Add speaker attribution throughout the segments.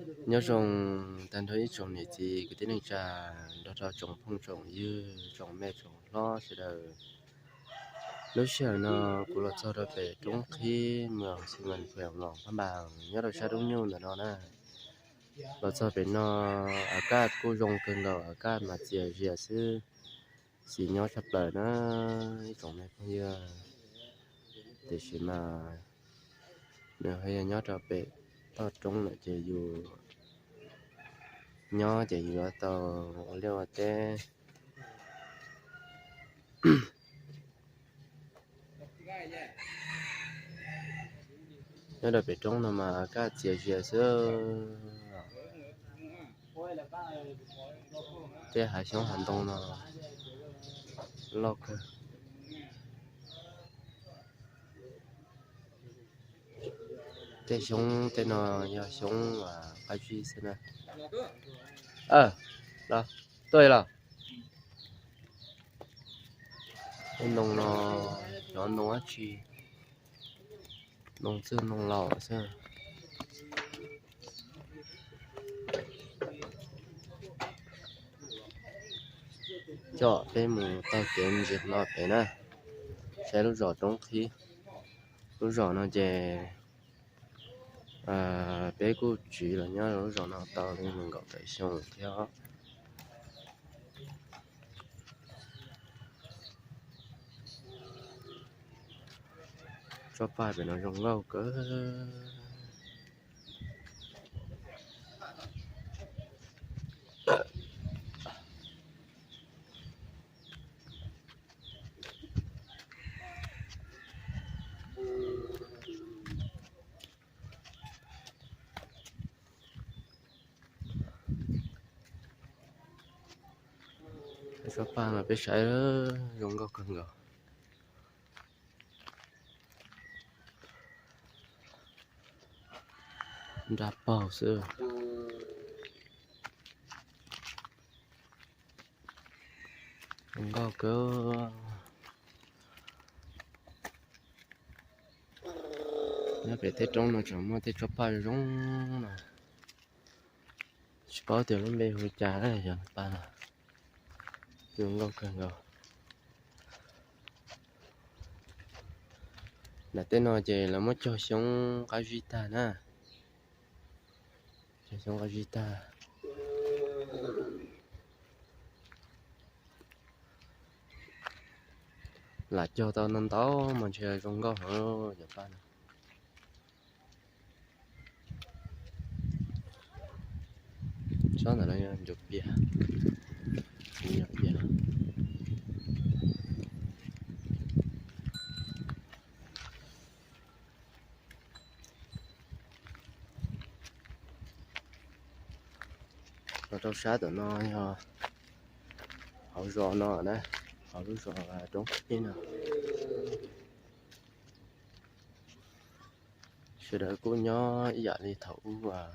Speaker 1: nhớ trồng tan thấy trồng này thì cái tiếng này trà đó là trồng phong trồng như trồng mẹ trồng lo sẽ đời lúc xưa nó cũng là cho đó về trong khi mà sinh mình khỏe lòng các bạn nhớ đâu sao đúng nhau là nó nè là cho về nó ở các cô dùng cơn đầu ở các mà chia chia sư xì nhau sắp lời nó trồng mẹ phong như để xem mà nếu hay nhớ trở về tao trồng lại chỉ dù nhỏ chỉ dù tao liều té nó là bị trống nó mà các chia chia sữa thế hải sống hành động nó lóc thế sống thế nó giờ sống và phải truy xem nè đó tôi là cái nông nó chọn nông á chi nông sơn nông lò xem cho cái mù tao kiếm việc nó phải nè sẽ lúc rõ trong khi lúc rõ nó về bé cô chỉ là nhớ lúc rõ nó tao nên mình gọi phải xong theo cho phải phải nó rong lâu cỡ cho phải mà bé sải đó rong lâu cần rồi đạp bao xưa rong lâu cỡ nó phải tết trong nó chẳng mà tết cho phải rong nè chỉ có tiền nó bé hồi trả đấy giờ ba nè rong lâu cần rồi là tên nó chỉ là mất cho sống cái guitar nè cho sống cái guitar là cho tao năm táo mà chơi không có hở giờ ba nè sáng là đây được bia nhập bia nó trong sát tụi nó họ rò nó nè họ cứ rò là trống như nào sự đời của nhỏ dạ đi thấu và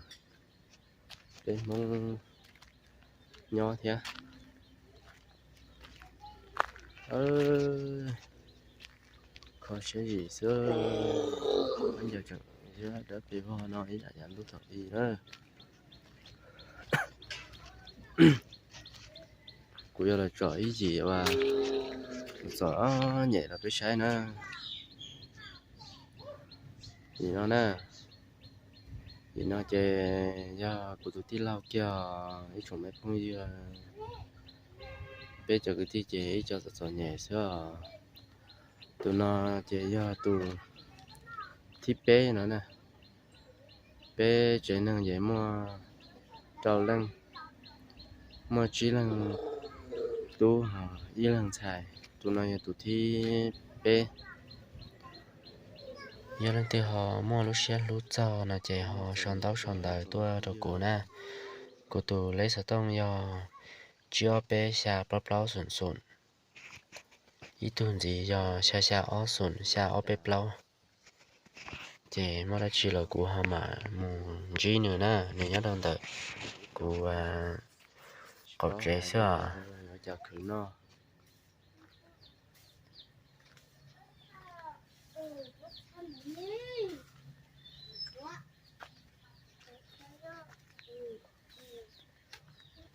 Speaker 1: để mong nhỏ thế có sẽ gì xưa bây giờ chẳng giờ đã bị ho nói là giảm lúc thật gì nữa của giờ là trời gì và sợ nhẹ là cái sai nữa thì nó nè thì nó chơi do của tụi tí lau kia ít chủng mấy phong như bây giờ cái tí chơi cho sợ nhẹ xưa tụi nó chơi do tụi thiết bé nữa nè bé chơi năng vậy mà trâu lăng mà chỉ là tụi y lần xài tụi nó tụi thi bé giờ lên thì họ mua lúc xe lúc cho là chạy họ sòn đời tôi rồi cô nè cô tụi lấy sao tông do chưa bé xa bắp lau sụn sụn ít tuần gì do xa xa ó sụn xa ó bé lau chạy mà đã chỉ là cô họ mà mù gì nữa nè nếu nhớ đơn đợi cô cột trẻ xưa chào khử nó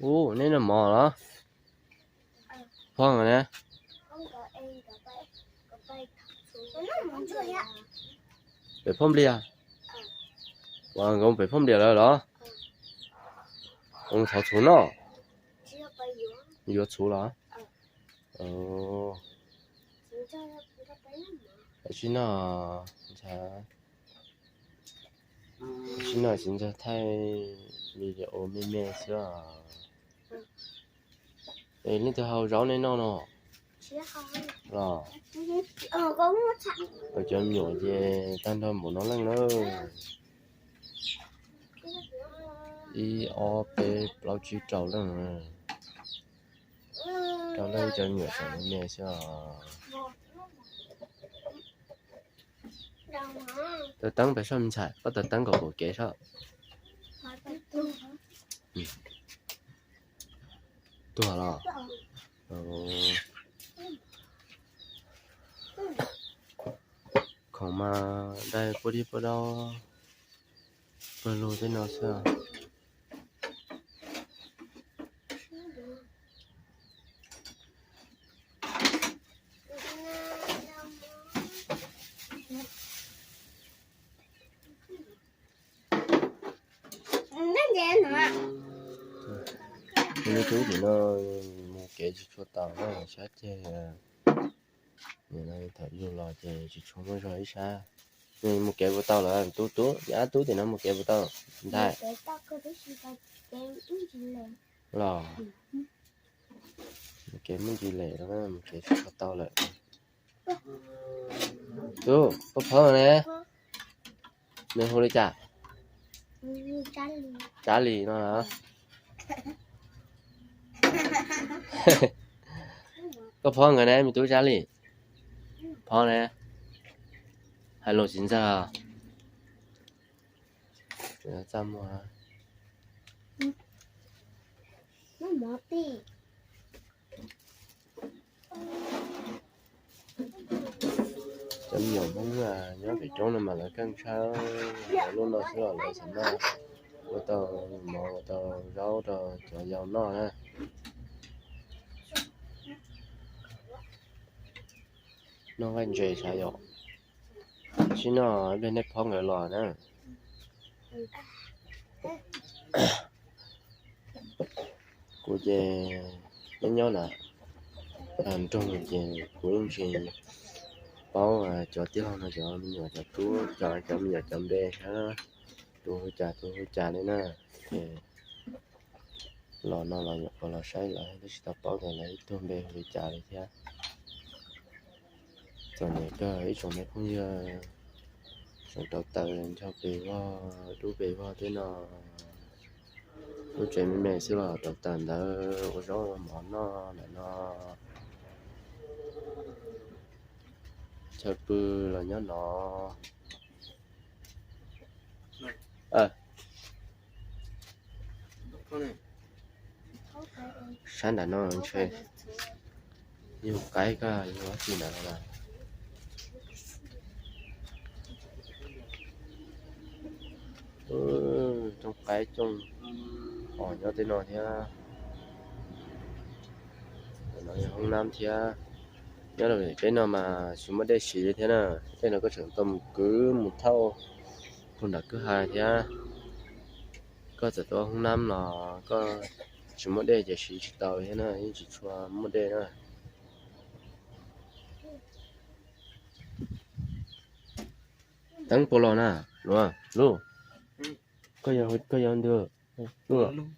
Speaker 1: ô nên là mò đó phong rồi nè phải phong đi à vâng ông phải phong đi rồi đó ông tháo xuống nó vừa xuống đó chỉ là chỉ là chính ra thay video mê mê xưa ấy lên từ hậu rõ nên nó rồi ở trên nhỏ về tan thơm của nó lên nữa i o p bao nhiêu trâu lên trâu lên cho nhỏ cho mẹ xưa tôi tăng phải xong chạy bắt đầu tăng của kế sao tua rồi còn mà đây bữa đi bữa đâu bữa lùi thế nào sao cái thứ thì nó một cái chỉ cho tao nó sát chơi người này thấy nhiều lò chơi chỉ cho nó rồi xa nhưng một cái của tao là tú giá tú thì nó một cái của tao đây lò một cái mình chỉ lẻ đó một cái của tao lại tú có phở nè nên hồi đi trả lì nó hả có phở người này mình tú trả lì phở nè hay lộ chính ra chăm mà
Speaker 2: nó mất đi
Speaker 1: chăm nhiều món là nhớ phải trốn mà lại căng sao luôn nó sẽ lại sẵn nó của tao mò tao rau tao cho dầu nó ha nó vẫn dễ sao vậy chỉ nó bên đây phong người lò nè của chị nó nhớ là làm trong một chị của ông chị bao cho tiếng nó cho mình nhỏ cho chú cho mình nhỏ chấm đê ha tôi trả đấy nè lò nó là nhập vào lò sấy lại để tập bảo rồi lấy tôm bê để trả lại nha rồi này cái ấy trong này cũng như trong đầu tàu cho bê qua đu bê qua thế nào tôi chuyện mẹ xưa là đầu tàu đó có rõ món nó là nó chơi bự là nhớ nó sáng đã nó chơi nhiều cái nhiều gì nào là trong cái trong họ nhớ tên nó thì nói hôm nam thì nhớ là cái nào mà chúng mới để xí thế nào cái nào có trưởng tầm cứ một thau còn đã cứ hai thì có thể tôi hôm nam là có chúng mới để xí chỉ tàu thế nào chỉ cho mới để nữa tăng polo nè đúng không luôn có gì được luôn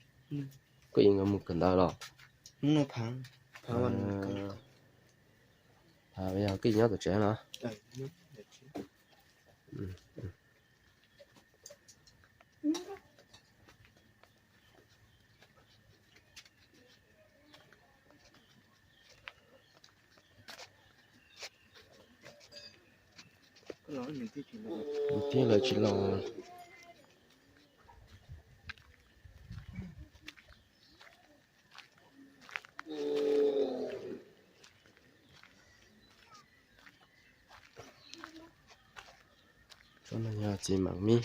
Speaker 1: có gì nggak mungkin dah lah
Speaker 3: nó phẳng
Speaker 1: bây giờ cái nhớ được trẻ nữa tiếng là chỉ là cho nên nhà chỉ mặc mi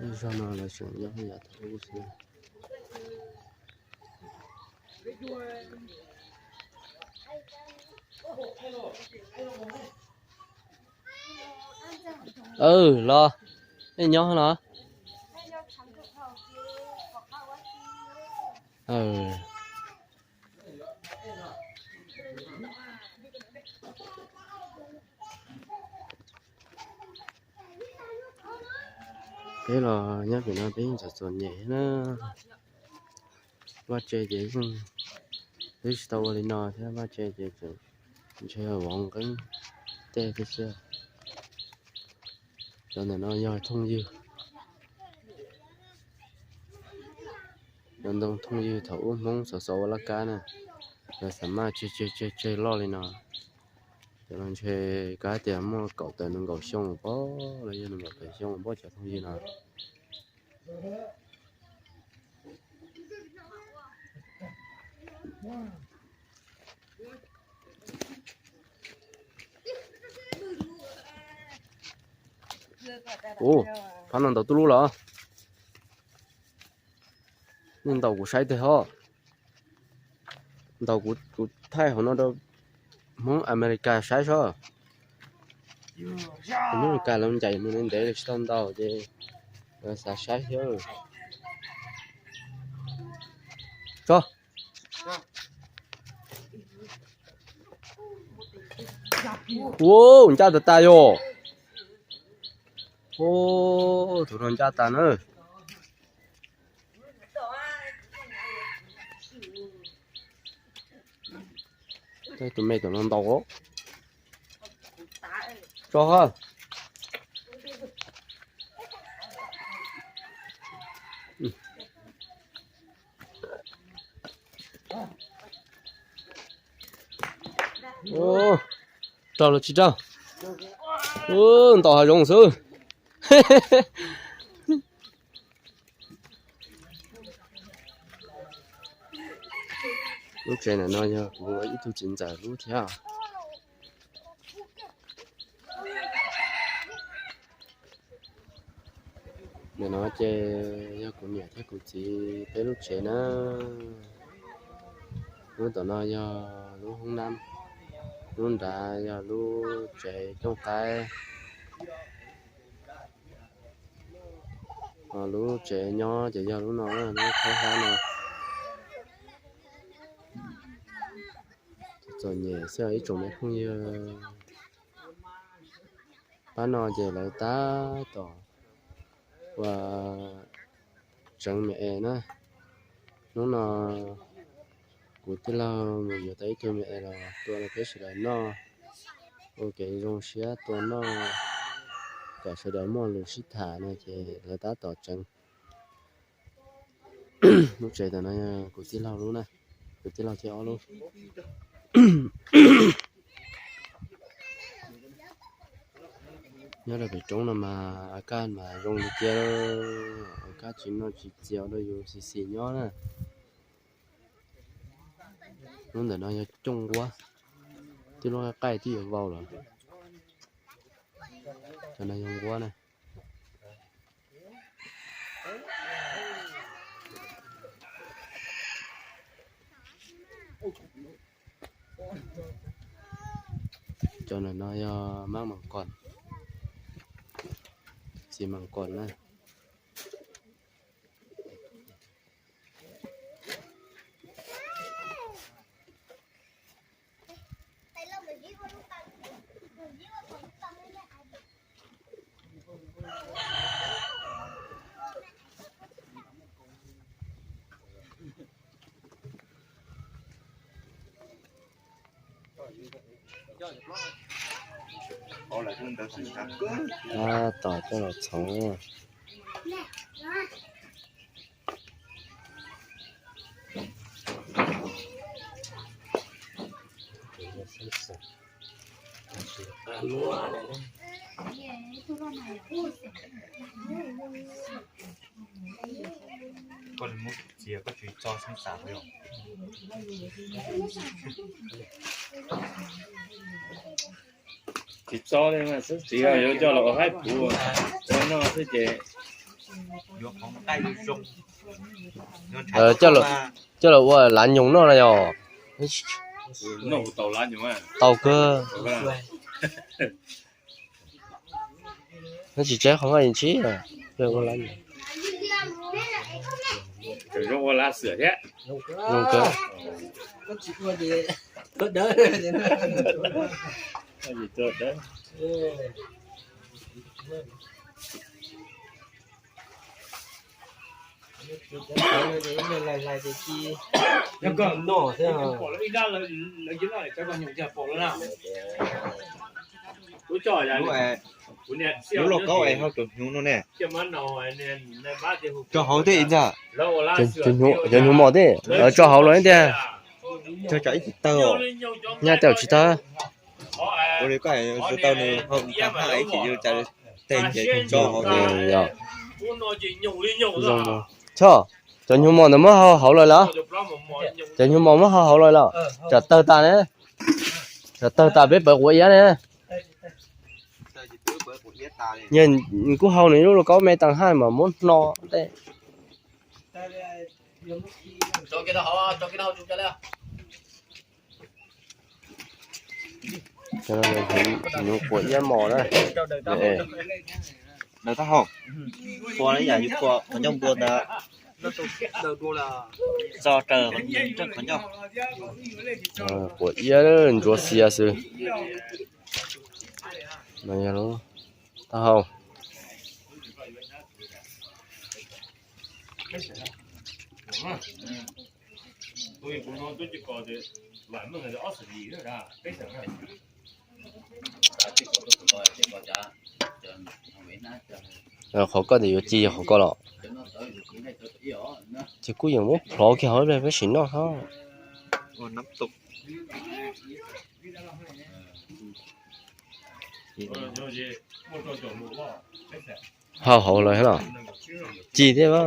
Speaker 1: do nó là chuyện do bây giờ thấu xưa lo cái nhỏ hả thế là nhớ về nó bên chợ xuân nhẹ nó qua chơi dễ không biết tàu đi nó thế qua chơi dễ chơi ở vòng cái tê thế xưa cho nên nó nhờ thông dư nên đông thông dư thấu mong sợ sợ là cá nè rồi sắm mà chơi lo lên nó cho nên chơi cá tiền mà cậu tới nó cậu xong bó lấy cho nó phải xong bó chả thông dư nào ồ phán lần đầu tôi luôn là nhưng đầu của sai thế hả đầu của Thái họ nó đâu muốn America sai sao America làm chạy nên để được xong đầu chứ sao sai chứ cho ô cha ta yo ô tụi nó cha ta nữa đây tụi mày tụi nó đầu cho ha ô trâu là chị trâu ô tao hay rong sư lúc trên này nó nhá cũng ít thu chính giải lúc theo để nó chơi nhá cũng nhẹ thế cũng chỉ tới lúc trên nó lúc tao nó nhá lúc hôm năm lúc đã nhá lúc chơi trong cái lúc chơi nhỏ chơi giờ lúc nó khó khăn rồi rồi nhẹ sẽ ấy trồng không như bán nó về lại tá tỏ và chẳng mẹ nó của tôi là một giờ thấy tôi mẹ là tôi là cái sự đấy nó ok dùng xe tôi nó cả sự đấy mà lười xịt thả này thì lại tá tỏ chẳng lúc chạy tao nói của tôi lao luôn này của tôi lao theo luôn nhớ là phải trống là mà can mà rong đi kia cá chín nó chỉ chiều đó dù xì nhó nè nó để nó trông quá thì nó cay thì vào rồi cho nên dùng quá này cho nên nó mang bằng còn chỉ bằng còn này tỏi cho nó sống
Speaker 3: con muốn chia có chuyện cho sinh sản không chỉ cho đây mà chỉ là cho nó hai bùa cho nó sẽ chế 有红带有中，
Speaker 1: 这了我蓝用了哟，
Speaker 3: 那我倒蓝用啊，
Speaker 1: 刀哥，那是这好像一起啊，对我蓝用，
Speaker 3: 这是我拿蛇的，
Speaker 1: 用哥，
Speaker 3: 那是做的。
Speaker 4: 那个喏，这样。bỏ nó đi ra là dính lại cho con nhung chả bỏ nó nào. Tôi cho ra.
Speaker 3: Nếu là có ai học được nhung nó nè. Cho hậu thế ra.
Speaker 1: cho nhung mỏ thế, cho hậu rồi thế.
Speaker 3: Cho chạy tao.
Speaker 1: Nhà tao chỉ ta.
Speaker 3: Tôi đi cái cho tao nữa không cả hai chỉ cho chạy tên vậy cho hậu thế.
Speaker 1: Rồi. cho nhung mỏ nó mới hậu rồi đó. Cho nhung mỏ mới hậu rồi đó. Cho tơ ta nữa. Cho tơ ta biết bơi quậy nữa. Nhìn cú hậu này lúc có mấy tầng hai mà muốn no thế.
Speaker 4: Cho cái đó chụp cho lên.
Speaker 1: Cho nên mình quậy mỏ đây.
Speaker 3: Nó ta không? Qua đấy giờ như qua ở trong buồn là do trời vẫn rất khó nhau.
Speaker 1: Quậy đó mình cho xia sư. Này luôn. Ta không?
Speaker 3: Tôi cũng nói tôi chỉ có để làm một người 20 gì nữa ra, cái thằng này.
Speaker 1: Khó có thì chi khó có lọ. Chỉ có những mốc khó kia hỏi về cái xịn nó không?
Speaker 3: Còn nắm tục.
Speaker 1: Hào hậu rồi hả nào? Chi thế ba?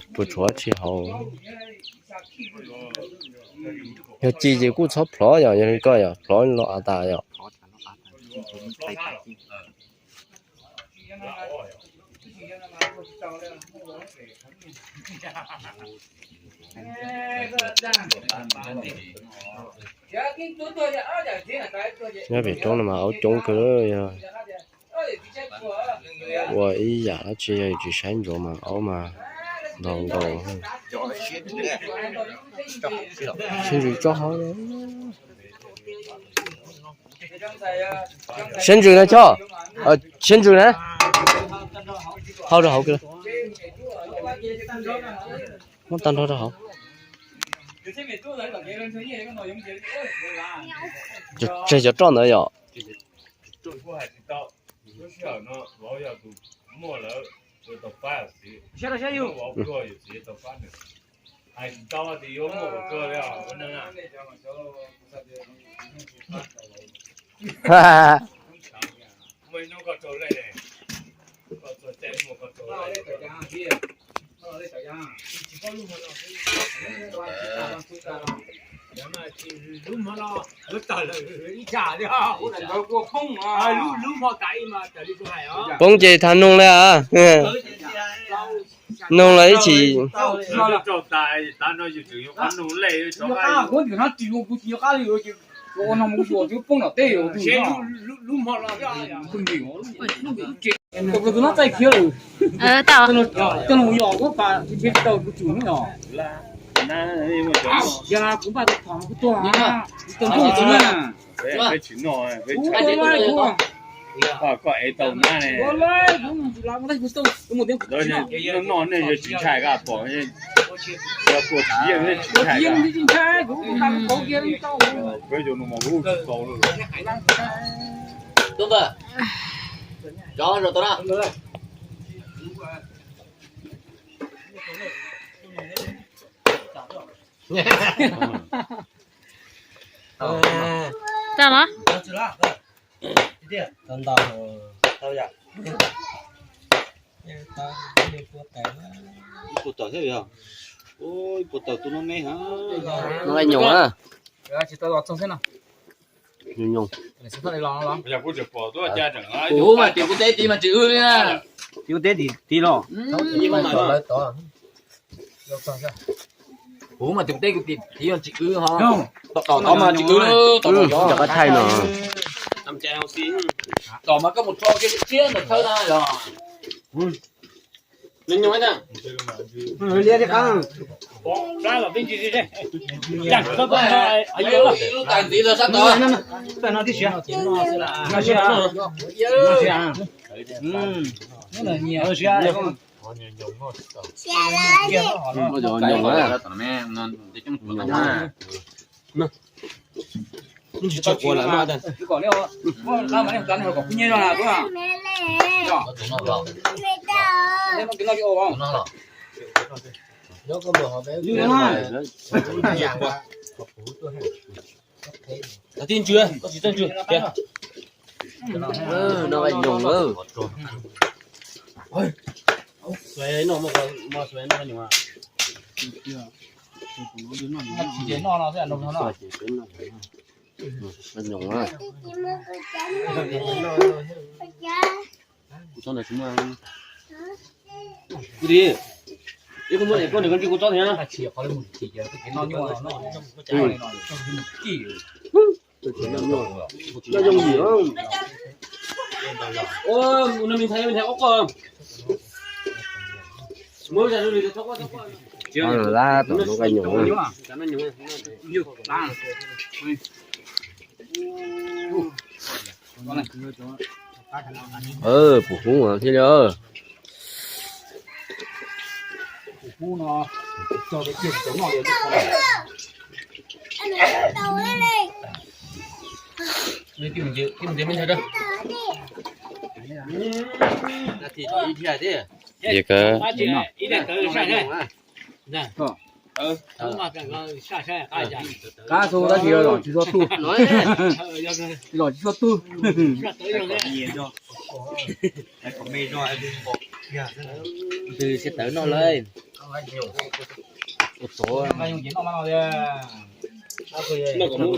Speaker 1: Bữa chúa chi hậu. Giờ chi chỉ cũng chó phở rồi, giờ coi rồi, phở nó à ta rồi. Nhớ về trong mà áo trống cái đó rồi ý giả nó chỉ sáng rồi mà áo mà đầu xin gì cho họ xin gì nữa cho xin gì nữa hao được hậu kia muốn tan thôi đó hậu这就撞的要。
Speaker 3: 中国还知道，有时候呢，我要读末了就到饭时，我不过有直接到饭了。还知道的有末个了，我能啊。
Speaker 1: 哈哈。
Speaker 3: 没弄个做嘞，个做节目个做嘞。
Speaker 4: lúc mà nó tờ là đi trả đi ha, có không à, lúc mà cái mà trả đi có hay á.
Speaker 1: Bông chị thằng nông đấy à, nông lấy chỉ.
Speaker 3: Nó cho tài, ta nói chỉ dùng ăn nông lấy cho cái.
Speaker 4: Có điều nó chỉ có chỉ có cái rồi chứ, có nó muốn cho chứ bông nó tê rồi. Lúc mà nó không nhiều. Cái nó chạy kia rồi.
Speaker 2: Tao.
Speaker 4: Cho nó nhỏ quá bà, cái tàu cái chủ nó nhỏ. Dạ cũng bà được phòng cái toa à, tao không có nha.
Speaker 3: Cái chuyện nó, cái chuyện có ai tàu na này.
Speaker 4: Có lấy, cũng làm cái gì cũng một tiếng.
Speaker 3: Rồi nó này giờ chỉ chạy cả bỏ như, giờ cuộc chiến này chỉ chạy cả.
Speaker 4: Chiến chạy cũng làm cố kia đi tàu.
Speaker 3: Bây giờ nó mà lú tàu rồi.
Speaker 5: Đúng rồi. Cho rồi tao nào.
Speaker 2: Sao đó?
Speaker 3: Bột tỏi thế nào? Ôi, bột tỏi tụi nó mê hả?
Speaker 1: Nó anh nhổ à?
Speaker 4: Chỉ tao lọt trong thế nào?
Speaker 1: nhung nhung
Speaker 4: Sao thằng này lo lắm.
Speaker 3: Bây giờ cũng được bỏ tôi gia trưởng á.
Speaker 4: Ủa mà tiểu tế tí mà chữ đi nha.
Speaker 6: tiêu tế tí lo
Speaker 5: nhưng mà nói
Speaker 4: Ủa mà tiểu tế tí mà chữ hả?
Speaker 6: không
Speaker 4: Tỏ mà chữ tỏ
Speaker 1: cho cái thay nó
Speaker 3: Làm chè không xíu.
Speaker 4: tỏ mà có một cho cái chiếc được thôi ra rồi.
Speaker 5: nhưng nói nè
Speaker 6: lia đi không
Speaker 3: Ra là bên gì đi đây.
Speaker 4: Chẳng có ai yêu tàn tí là sao tỏ.
Speaker 6: phải nói tí xíu nó xíu nó xíu nó là nhiều nó xíu không
Speaker 2: Xe lên.
Speaker 1: nó rồi nhung á
Speaker 4: Mẹ nó để trong
Speaker 1: nhung á
Speaker 6: mình chỉ chọc qua lại mà đây
Speaker 4: cái còn nữa. Làm mà cắn rồi còn như là đúng không?
Speaker 2: Mẹ lên.
Speaker 4: Rồi.
Speaker 2: Mẹ đâu?
Speaker 4: Em cái nó cái ô không?
Speaker 5: nó là nó có bữa họ bé
Speaker 6: như thế này
Speaker 4: Có tin chưa? Có tin chưa? Kìa.
Speaker 1: nó phải nhung
Speaker 6: xoay nó mà xoay nó nhiều à
Speaker 4: Chỉ đến nó sẽ ăn nó.
Speaker 1: nó nhung á
Speaker 2: Chị mua cái chén này. Cái chén.
Speaker 1: cho này chúng ăn
Speaker 6: cái gì đi con mua để con kia con cho thế nhá
Speaker 4: Chỉ có một chỉ cái nó nhưng mà nó chỉ
Speaker 6: nó dùng gì không ôi nó mình thấy ốc không mua ra đi cho có
Speaker 1: nó là tao nó cái nhung á bù phú mà thế nhớ
Speaker 4: Cú nó cho cái tiền chống nó
Speaker 2: Anh lấy đầu lên đi.
Speaker 4: Lấy tìm mình thấy đâu.
Speaker 6: thì cho đi theo thế
Speaker 1: gì cơ
Speaker 3: Ý là tới sai đây.
Speaker 6: cá số đã nhiều rồi chỉ số tu
Speaker 3: Nói đấy.
Speaker 6: rồi chỉ số tu
Speaker 3: Tới rồi đấy.
Speaker 6: từ sẽ tới nó lên một số
Speaker 4: Ai dùng chỉ nó mà nó đi.
Speaker 3: Nó có một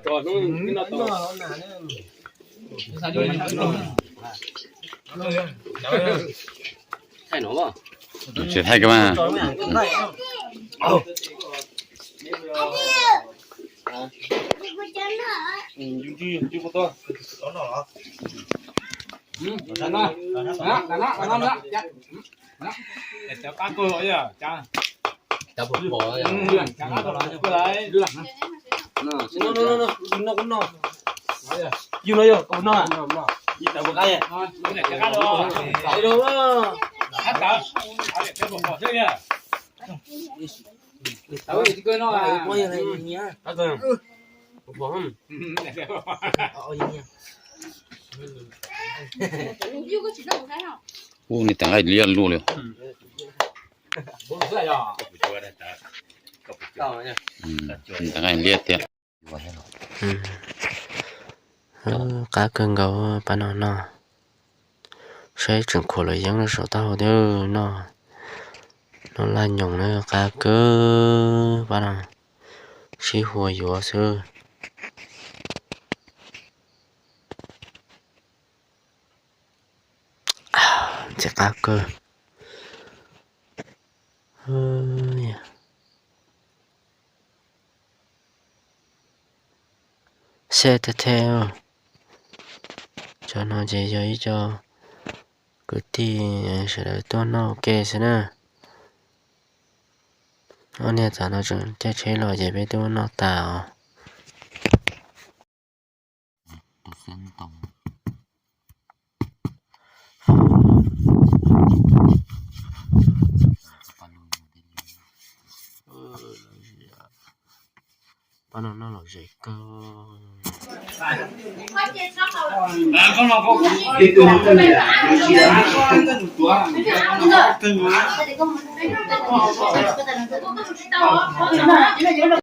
Speaker 3: trò nó to.
Speaker 4: Sao đi.
Speaker 6: thay nó mà
Speaker 1: chỉ thay cái mà
Speaker 2: Chị mua chén hả?
Speaker 3: Chưa có to.
Speaker 4: Nó.
Speaker 3: Để cho cá cơ vậy à? Cha.
Speaker 5: ta bột bỏ
Speaker 3: Cá cơ lại cho cơ lại.
Speaker 6: nó cũng nó yêu nó yêu cũng nó đi tao một cái
Speaker 3: Để cho cá đó.
Speaker 6: này đâu đó
Speaker 3: Hát cả. Để cho một bỏ thế nha.
Speaker 4: Tao chỉ cười nó là
Speaker 6: quay này nhá tao cười bỏ không
Speaker 1: u này tặng ai liền luôn rồi
Speaker 4: bố cái rồi.
Speaker 1: tặng ai liền tiệt cá cưng gấu ba nó sẽ chừng khổ lại giống nó sợ tao đứa nó là nhung nó cá cơ ba nó chỉ hùa dùa sư chỉ cá cơ xe theo cho nó dễ dàng cho cứ tiền sẽ được tốt nó ok sẽ nè nó nè cho nó chừng chắc chế rồi dễ biết tôi nó tạo nó là gì cơ
Speaker 3: Con nào không?
Speaker 2: Hãy subscribe cho kênh Ghiền Mì Gõ để không bỏ lỡ những video hấp dẫn.